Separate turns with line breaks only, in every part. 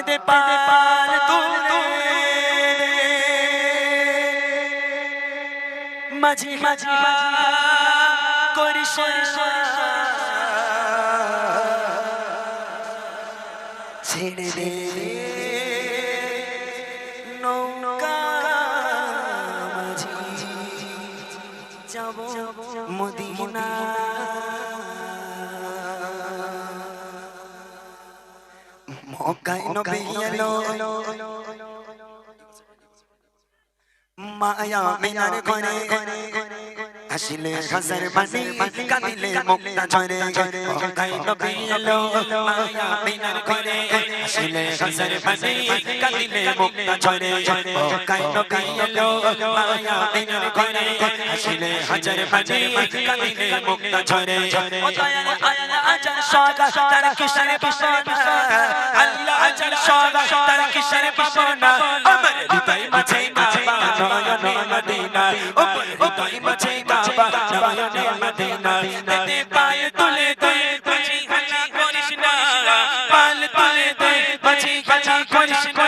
দে পার তুলে মাঝি মাঝি করিস ছেড়ে দে নৌকা মাঝি যাব মদিনা মক্কায় নবী এলো মায়া মিনার ঘরে আসিলে হাজার বাণী কাঁদিলে মুক্তা ঝরে মক্কায় নবী এলো মায়া মিনার ঘরে আসিলে হাজার বাণী কাঁদিলে মুক্তা ঝরে মক্কায় নবী এলো মায়া মিনার ঘরে আসিলে হাজার বাণী কাঁদিলে মুক্তা ঝরে ও দয়াল আল্লাহ আজান সোগা তার কিসের পাবনা আল্লাহ আজান সোগা তার কিসের পাবনা আমার হৃদয় মাঝে কাবা নয়নে মদিনা আমার হৃদয় মাঝে কাবা নয়নে মদিনা তেতে পায়ে তুলে দে মাঝি হাঁচি করিস না পাল তুলে দে মাঝি হাঁচি করিস না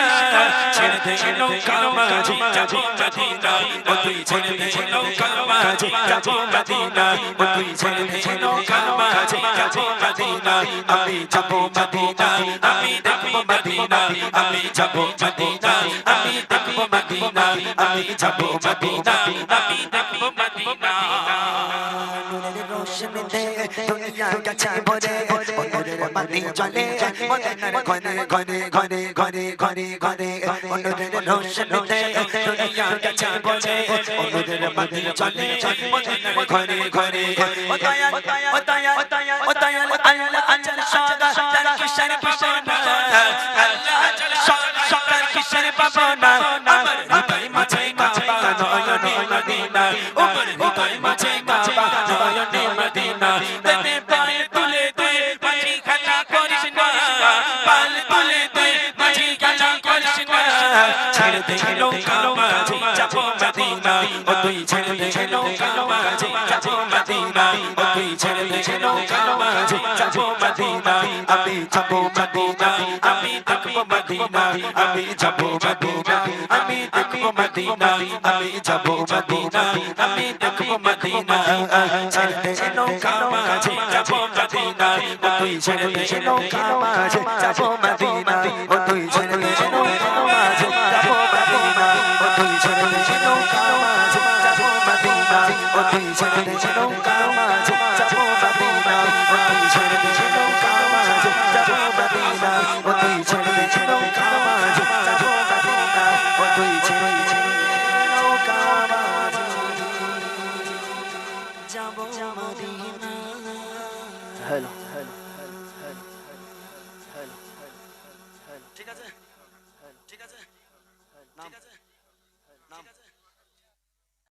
ছেড়ে দে নৌকা মাঝি যাব মদিনা ও তুই ছেড়ে দে নৌকা মাঝি যাব মদিনা ও তুই ছেড়ে দে নৌকা মাঝি যাব মদিনা আমি যাব মদিনা আমি দেখব মদিনা আমি যাব মদিনা আমি দেখব মদিনা আমি যাব মদিনা আমি দেখব মদিনা নূরের রোশনীতে দুনিয়া গেছে ভরে নূরের বাতি জ্বলে মদিনার ঘরে ঘরে ঘরে ঘরে ঘরে ঘরে নূরের রোশনীতে দুনিয়া গেছে ভরে নূরের বাতি জ্বলে মদিনার ঘরে ঘরে ও দয়াল ও দয়াল ও দয়াল আল্লাহ আজল সোগা তার কিসের পাবনা আল্লাহ আজল সোগা তার কিসের পাবনা আমার হৃদয় মাঝে কাবা নয়নে মদিনা আমার হৃদয় মাঝে কাবা নয়নে মদিনা তেতে পায়ে তুলে দে মাঝি খাঁচা করিস না পাল তুলে দে মাঝি খাঁচা করিস না ছেড়ে দে নৌকা মাঝি যাব মদিনা ও তুই ছেড়ে দে নৌকা মাঝি যাব মদিনা ও তুই ছেড়ে দে নৌকা মাঝি যাব মদিনা আমি যাব মদিনা আমি দেখব মদিনা আমি যাব মদিনা আমি দেখব মদিনা আমি যাব মদিনা আমি দেখব মদিনা ছেড়ে দে নৌকা মাঝি যাব মদিনা ও তুই ছেড়ে দে নৌকা মাঝি যাব মদিনা ও তুই ছেড়ে দে নৌকা মাঝি যাব মদিনা ও তুই ছেড়ে দে নৌকা মাঝি যাব মদিনা ও তুই ছেড়ে দে নৌকা মাঝি যাব মদিনা ও তুই ছেড়ে দে নৌকা মাঝি যাব মদিনা ও তুই ছেড়ে দে নৌকা মাঝি যাব মদিনা ও তুই ছেড়ে দে নৌকা মাঝি যাব Madina hello hello hello hello ঠিক আছে ঠিক আছে নাম ঠিক আছে নাম